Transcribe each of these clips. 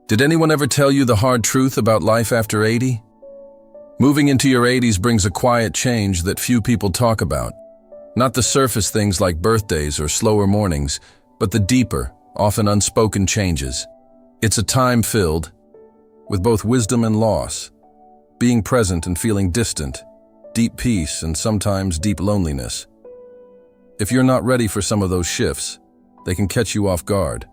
Did anyone ever tell you the hard truth about life after 80? Moving into your 80s brings a quiet change that few people talk about. Not the surface things like birthdays or slower mornings, but the deeper, often unspoken changes. It's a time filled with both wisdom and loss, being present and feeling distant, deep peace and sometimes deep loneliness. If you're not ready for some of those shifts, they can catch you off guard.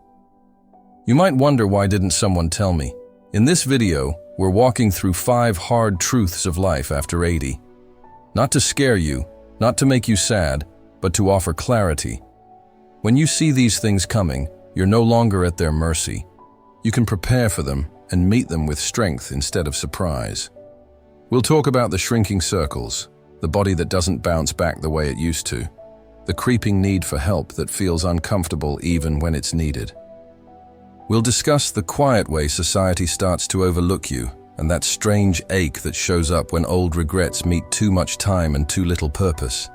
You might wonder, why didn't someone tell me? In this video, we're walking through 5 hard truths of life after 80. Not to scare you, not to make you sad, but to offer clarity. When you see these things coming, you're no longer at their mercy. You can prepare for them and meet them with strength instead of surprise. We'll talk about the shrinking circles, the body that doesn't bounce back the way it used to, the creeping need for help that feels uncomfortable even when it's needed. We'll discuss the quiet way society starts to overlook you, and that strange ache that shows up when old regrets meet too much time and too little purpose.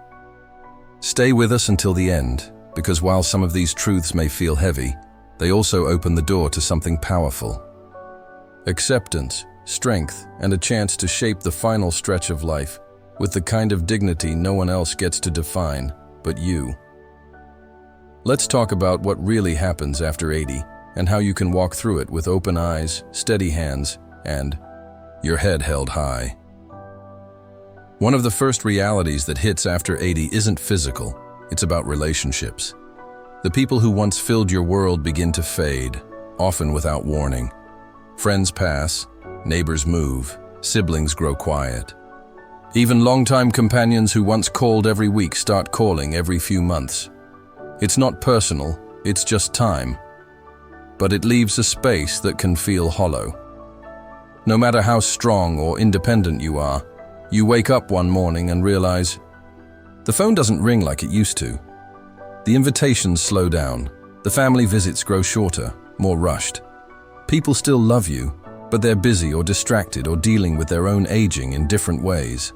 Stay with us until the end, because while some of these truths may feel heavy, they also open the door to something powerful. Acceptance, strength, and a chance to shape the final stretch of life with the kind of dignity no one else gets to define but you. Let's talk about what really happens after 80 and how you can walk through it with open eyes, steady hands, and your head held high. One of the first realities that hits after 80 isn't physical, it's about relationships. The people who once filled your world begin to fade, often without warning. Friends pass, neighbors move, siblings grow quiet. Even longtime companions who once called every week start calling every few months. It's not personal, it's just time. But it leaves a space that can feel hollow. No matter how strong or independent you are, you wake up one morning and realize the phone doesn't ring like it used to. The invitations slow down, the family visits grow shorter, more rushed. People still love you, but they're busy or distracted or dealing with their own aging in different ways.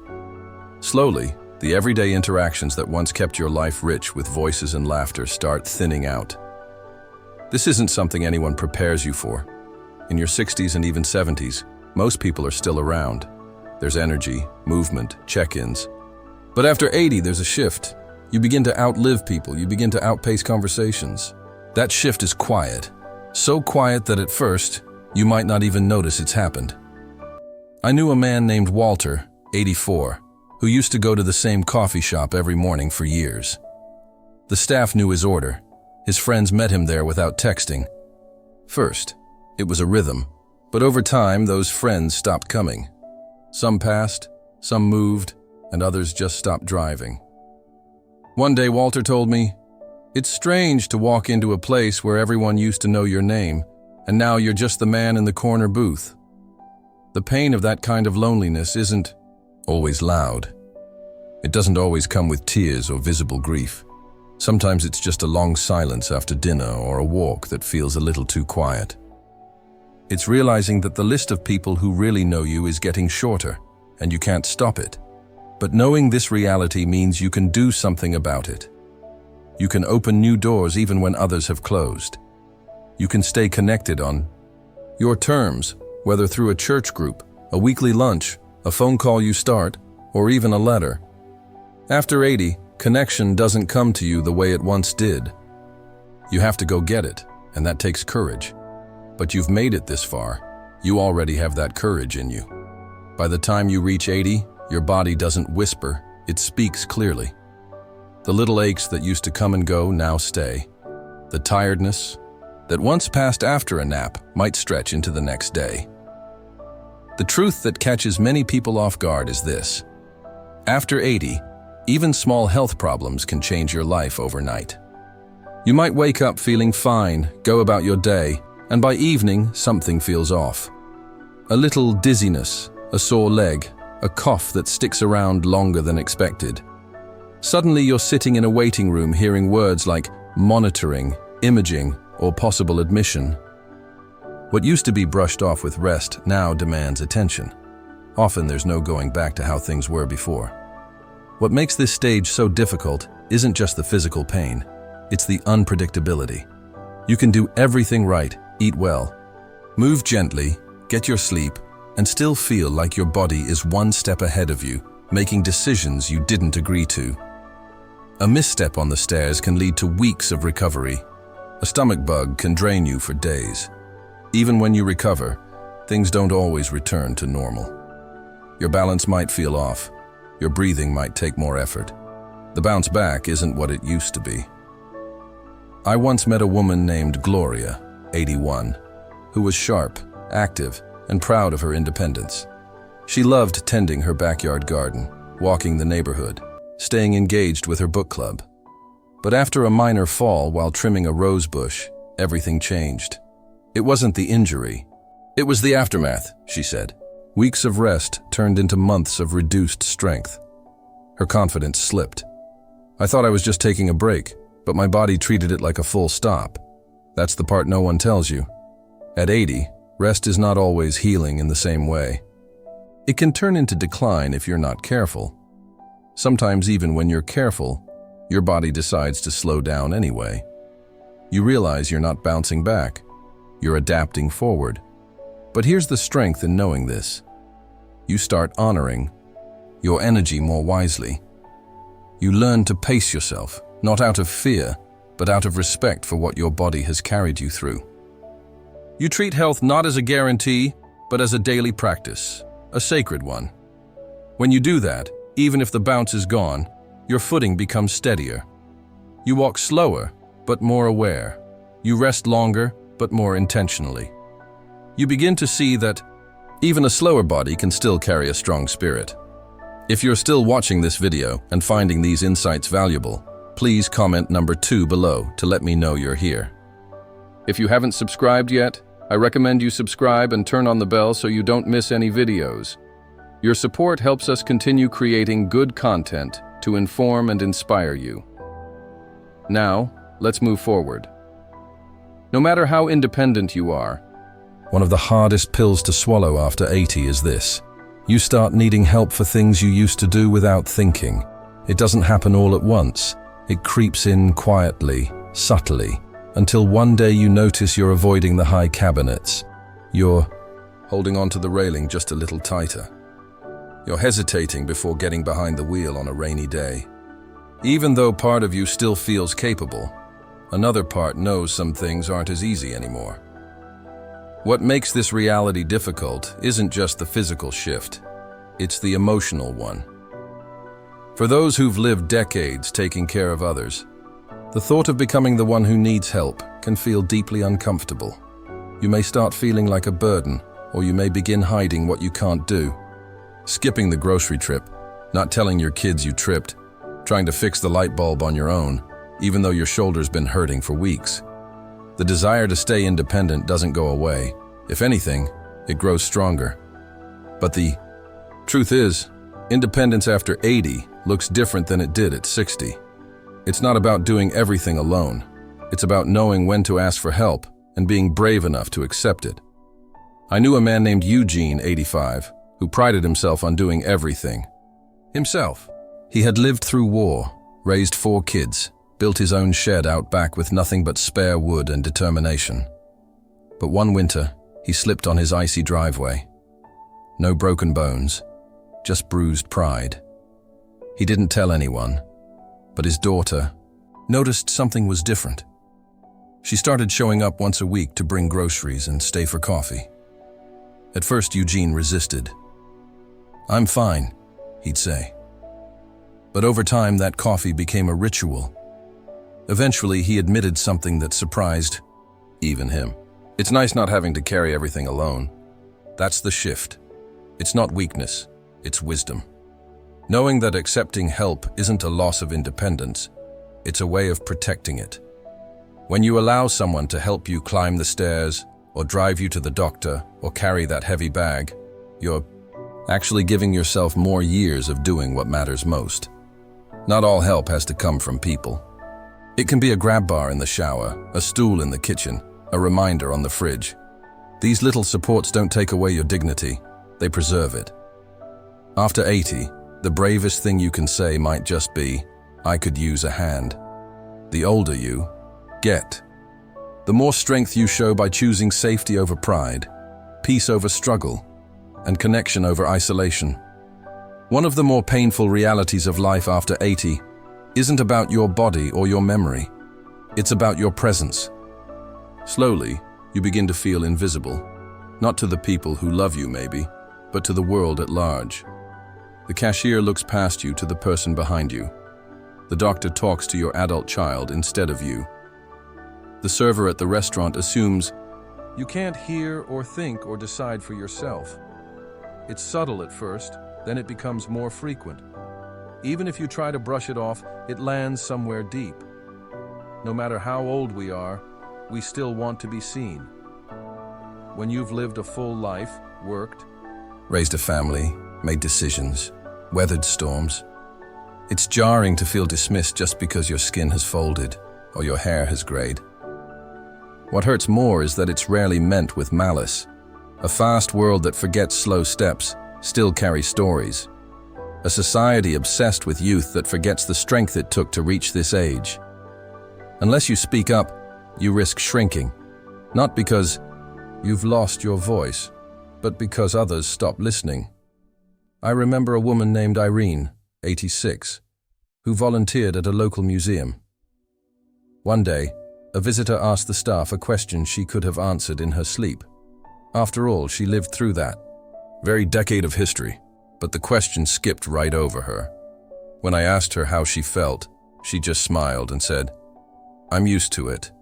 Slowly, the everyday interactions that once kept your life rich with voices and laughter start thinning out. This isn't something anyone prepares you for. In your 60s and even 70s, most people are still around. There's energy, movement, check-ins. But after 80, there's a shift. You begin to outlive people, you begin to outpace conversations. That shift is quiet. So quiet that at first, you might not even notice it's happened. I knew a man named Walter, 84, who used to go to the same coffee shop every morning for years. The staff knew his order. His friends met him there without texting. First, it was a rhythm, but over time those friends stopped coming. Some passed, some moved, and others just stopped driving. One day Walter told me, "It's strange to walk into a place where everyone used to know your name, and now you're just the man in the corner booth." The pain of that kind of loneliness isn't always loud. It doesn't always come with tears or visible grief. Sometimes it's just a long silence after dinner or a walk that feels a little too quiet. It's realizing that the list of people who really know you is getting shorter, and you can't stop it. But knowing this reality means you can do something about it. You can open new doors even when others have closed. You can stay connected on your terms, whether through a church group, a weekly lunch, a phone call you start, or even a letter. After 80, connection doesn't come to you the way it once did. You have to go get it, and that takes courage. But you've made it this far. You already have that courage in you. By the time you reach 80, your body doesn't whisper, it speaks clearly. The little aches that used to come and go now stay. The tiredness that once passed after a nap might stretch into the next day. The truth that catches many people off guard is this: after 80, even small health problems can change your life overnight. You might wake up feeling fine, go about your day, and by evening, something feels off. A little dizziness, a sore leg, a cough that sticks around longer than expected. Suddenly you're sitting in a waiting room hearing words like monitoring, imaging, or possible admission. What used to be brushed off with rest now demands attention. Often there's no going back to how things were before. What makes this stage so difficult isn't just the physical pain, it's the unpredictability. You can do everything right, eat well, Move gently, get your sleep, and still feel like your body is one step ahead of you, making decisions you didn't agree to. A misstep on the stairs can lead to weeks of recovery. A stomach bug can drain you for days. Even when you recover, things don't always return to normal. Your balance might feel off. Your breathing might take more effort. The bounce back isn't what it used to be. I once met a woman named Gloria, 81, who was sharp, active, and proud of her independence. She loved tending her backyard garden, walking the neighborhood, staying engaged with her book club. But after a minor fall while trimming a rose bush, everything changed. It wasn't the injury. It was the aftermath, she said. Weeks of rest turned into months of reduced strength. Her confidence slipped. I thought I was just taking a break, but my body treated it like a full stop. That's the part no one tells you. At 80, rest is not always healing in the same way. It can turn into decline if you're not careful. Sometimes even when you're careful, your body decides to slow down anyway. You realize you're not bouncing back. You're adapting forward. But here's the strength in knowing this. You start honoring your energy more wisely. You learn to pace yourself, not out of fear, but out of respect for what your body has carried you through. You treat health not as a guarantee, but as a daily practice, a sacred one. When you do that, even if the bounce is gone, your footing becomes steadier. You walk slower, but more aware. You rest longer, but more intentionally. You begin to see that even a slower body can still carry a strong spirit. If you're still watching this video and finding these insights valuable, please comment number 2 below to let me know you're here. If you haven't subscribed yet, I recommend you subscribe and turn on the bell so you don't miss any videos. Your support helps us continue creating good content to inform and inspire you. Now, let's move forward. No matter how independent you are, one of the hardest pills to swallow after 80 is this. You start needing help for things you used to do without thinking. It doesn't happen all at once. It creeps in quietly, subtly, until one day you notice you're avoiding the high cabinets. You're holding onto the railing just a little tighter. You're hesitating before getting behind the wheel on a rainy day. Even though part of you still feels capable, another part knows some things aren't as easy anymore. What makes this reality difficult isn't just the physical shift, it's the emotional one. For those who've lived decades taking care of others, the thought of becoming the one who needs help can feel deeply uncomfortable. You may start feeling like a burden, or you may begin hiding what you can't do. Skipping the grocery trip, not telling your kids you tripped, trying to fix the light bulb on your own, even though your shoulder's been hurting for weeks. The desire to stay independent doesn't go away. If anything, it grows stronger. But the truth is, independence after 80 looks different than it did at 60. It's not about doing everything alone. It's about knowing when to ask for help and being brave enough to accept it. I knew a man named Eugene, 85, who prided himself on doing everything himself. He had lived through war, raised 4 kids, built his own shed out back with nothing but spare wood and determination. But one winter, he slipped on his icy driveway. No broken bones, just bruised pride. He didn't tell anyone, but his daughter noticed something was different. She started showing up once a week to bring groceries and stay for coffee. At first, Eugene resisted. "I'm fine," he'd say. But over time, that coffee became a ritual. Eventually, he admitted something that surprised even him. It's nice not having to carry everything alone. That's the shift. It's not weakness, it's wisdom. Knowing that accepting help isn't a loss of independence, it's a way of protecting it. When you allow someone to help you climb the stairs, or drive you to the doctor, or carry that heavy bag, you're actually giving yourself more years of doing what matters most. Not all help has to come from people. It can be a grab bar in the shower, a stool in the kitchen, a reminder on the fridge. These little supports don't take away your dignity, they preserve it. After 80, the bravest thing you can say might just be, "I could use a hand." The older you get, the more strength you show by choosing safety over pride, peace over struggle, and connection over isolation. One of the more painful realities of life after 80 isn't about your body or your memory. It's about your presence. Slowly, you begin to feel invisible, not to the people who love you maybe, but to the world at large. The cashier looks past you to the person behind you. The doctor talks to your adult child instead of you. The server at the restaurant assumes you can't hear or think or decide for yourself. It's subtle at first, then it becomes more frequent. Even if you try to brush it off, it lands somewhere deep. No matter how old we are, we still want to be seen. When you've lived a full life, worked, raised a family, made decisions, weathered storms, it's jarring to feel dismissed just because your skin has folded or your hair has grayed. What hurts more is that it's rarely meant with malice. A fast world that forgets slow steps still carries stories. A society obsessed with youth that forgets the strength it took to reach this age. Unless you speak up, you risk shrinking, not because you've lost your voice, but because others stop listening. I remember a woman named Irene, 86, who volunteered at a local museum. One day, a visitor asked the staff a question she could have answered in her sleep. After all, she lived through that very decade of history, but the question skipped right over her. When I asked her how she felt, she just smiled and said, "I'm used to it."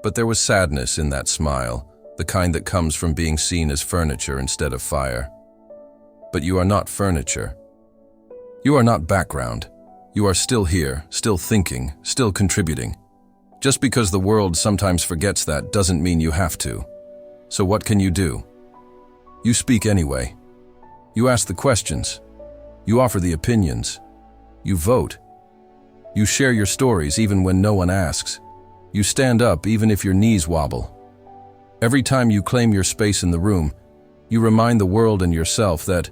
But there was sadness in that smile, the kind that comes from being seen as furniture instead of fire. But you are not furniture. You are not background. You are still here, still thinking, still contributing. Just because the world sometimes forgets that doesn't mean you have to. So what can you do? You speak anyway. You ask the questions. You offer the opinions. You vote. You share your stories even when no one asks. You stand up even if your knees wobble. Every time you claim your space in the room, you remind the world and yourself that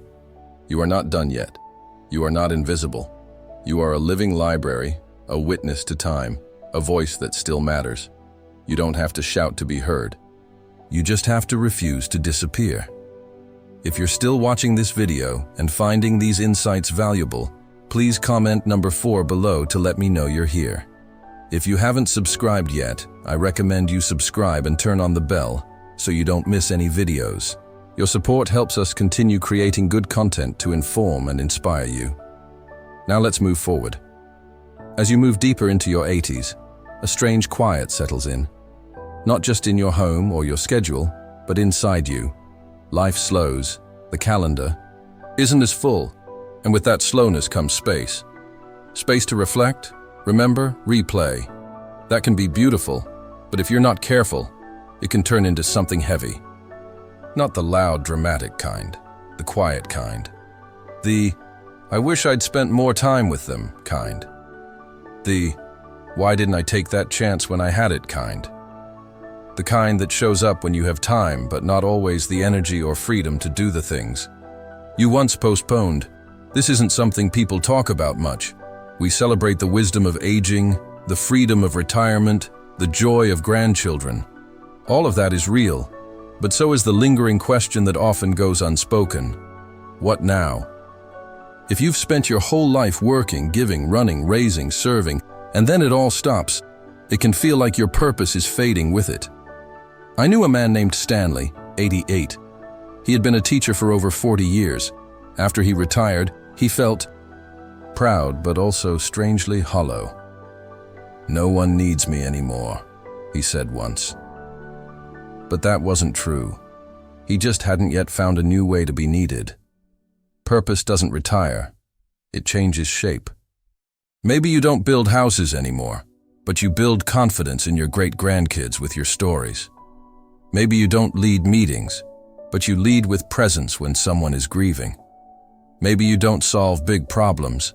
you are not done yet. You are not invisible. You are a living library, a witness to time, a voice that still matters. You don't have to shout to be heard. You just have to refuse to disappear. If you're still watching this video and finding these insights valuable, please comment number 4 below to let me know you're here. If you haven't subscribed yet, I recommend you subscribe and turn on the bell so you don't miss any videos. Your support helps us continue creating good content to inform and inspire you. Now let's move forward. As you move deeper into your 80s, a strange quiet settles in. Not just in your home or your schedule, but inside you. Life slows, the calendar isn't as full, and with that slowness comes space. Space to reflect, remember, replay. That can be beautiful, but if you're not careful, it can turn into something heavy. Not the loud, dramatic kind, the quiet kind. The, "I wish I'd spent more time with them" kind. The, "Why didn't I take that chance when I had it" kind. The kind that shows up when you have time, but not always the energy or freedom to do the things you once postponed. This isn't something people talk about much. We celebrate the wisdom of aging, the freedom of retirement, the joy of grandchildren. All of that is real, but so is the lingering question that often goes unspoken. What now? If you've spent your whole life working, giving, running, raising, serving, and then it all stops, it can feel like your purpose is fading with it. I knew a man named Stanley, 88. He had been a teacher for over 40 years. After he retired, he felt proud but also strangely hollow. "No one needs me anymore," he said once. But that wasn't true. He just hadn't yet found a new way to be needed. Purpose doesn't retire. It changes shape. Maybe you don't build houses anymore, but you build confidence in your great-grandkids with your stories. Maybe you don't lead meetings, but you lead with presence when someone is grieving. Maybe you don't solve big problems,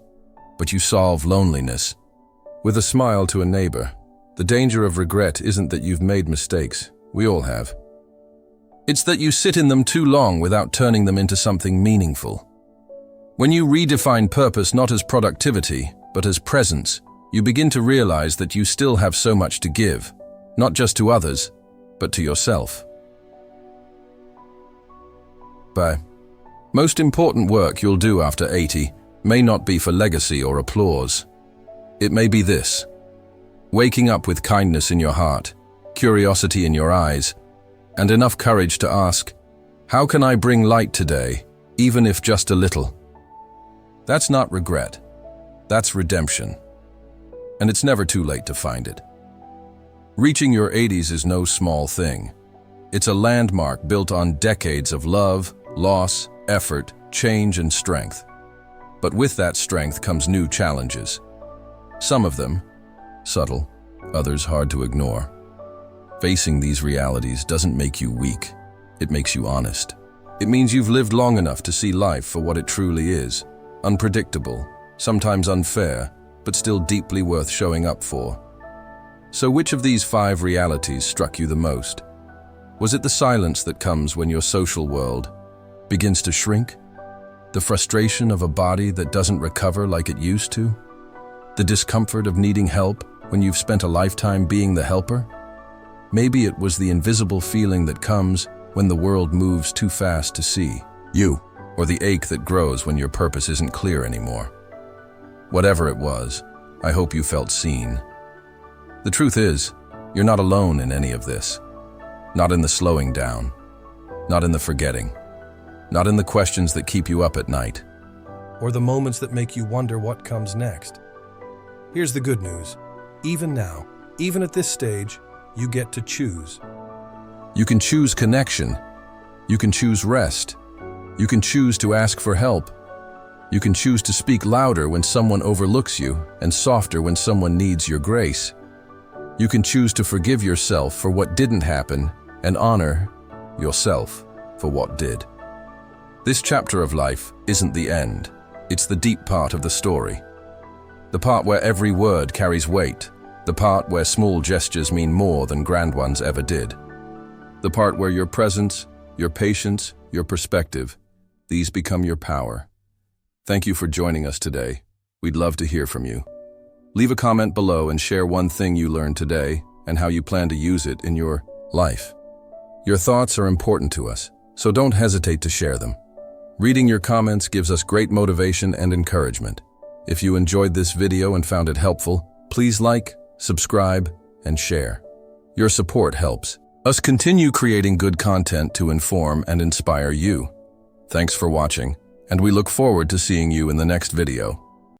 but you solve loneliness. With a smile to a neighbor, the danger of regret isn't that you've made mistakes. We all have. It's that you sit in them too long without turning them into something meaningful. When you redefine purpose not as productivity, but as presence, you begin to realize that you still have so much to give. not just to others, but to yourself. Bye. Most important work you'll do after 80 may not be for legacy or applause. It may be this: waking up with kindness in your heart, curiosity in your eyes, and enough courage to ask, how can I bring light today, even if just a little? That's not regret. That's redemption. And it's never too late to find it. Reaching your 80s is no small thing. It's a landmark built on decades of love, loss, effort, change, and strength. But with that strength comes new challenges. Some of them subtle, others hard to ignore. Facing these realities doesn't make you weak. It makes you honest. It means you've lived long enough to see life for what it truly is: unpredictable, sometimes unfair, but still deeply worth showing up for. So which of these 5 realities struck you the most? Was it the silence that comes when your social world begins to shrink? The frustration of a body that doesn't recover like it used to? The discomfort of needing help when you've spent a lifetime being the helper? Maybe it was the invisible feeling that comes when the world moves too fast to see you, or the ache that grows when your purpose isn't clear anymore. Whatever it was, I hope you felt seen. The truth is, you're not alone in any of this. Not in the slowing down, not in the forgetting, not in the questions that keep you up at night, or the moments that make you wonder what comes next. Here's the good news. Even now, even at this stage, you get to choose. You can choose connection. You can choose rest. You can choose to ask for help. You can choose to speak louder when someone overlooks you and softer when someone needs your grace. You can choose to forgive yourself for what didn't happen and honor yourself for what did. This chapter of life isn't the end. It's the deep part of the story. The part where every word carries weight. The part where small gestures mean more than grand ones ever did. The part where your presence, your patience, your perspective, these become your power. Thank you for joining us today. We'd love to hear from you. Leave a comment below and share one thing you learned today and how you plan to use it in your life. Your thoughts are important to us, so don't hesitate to share them. Reading your comments gives us great motivation and encouragement. If you enjoyed this video and found it helpful, please like, subscribe, and share. Your support helps us continue creating good content to inform and inspire you. Thanks for watching, and we look forward to seeing you in the next video.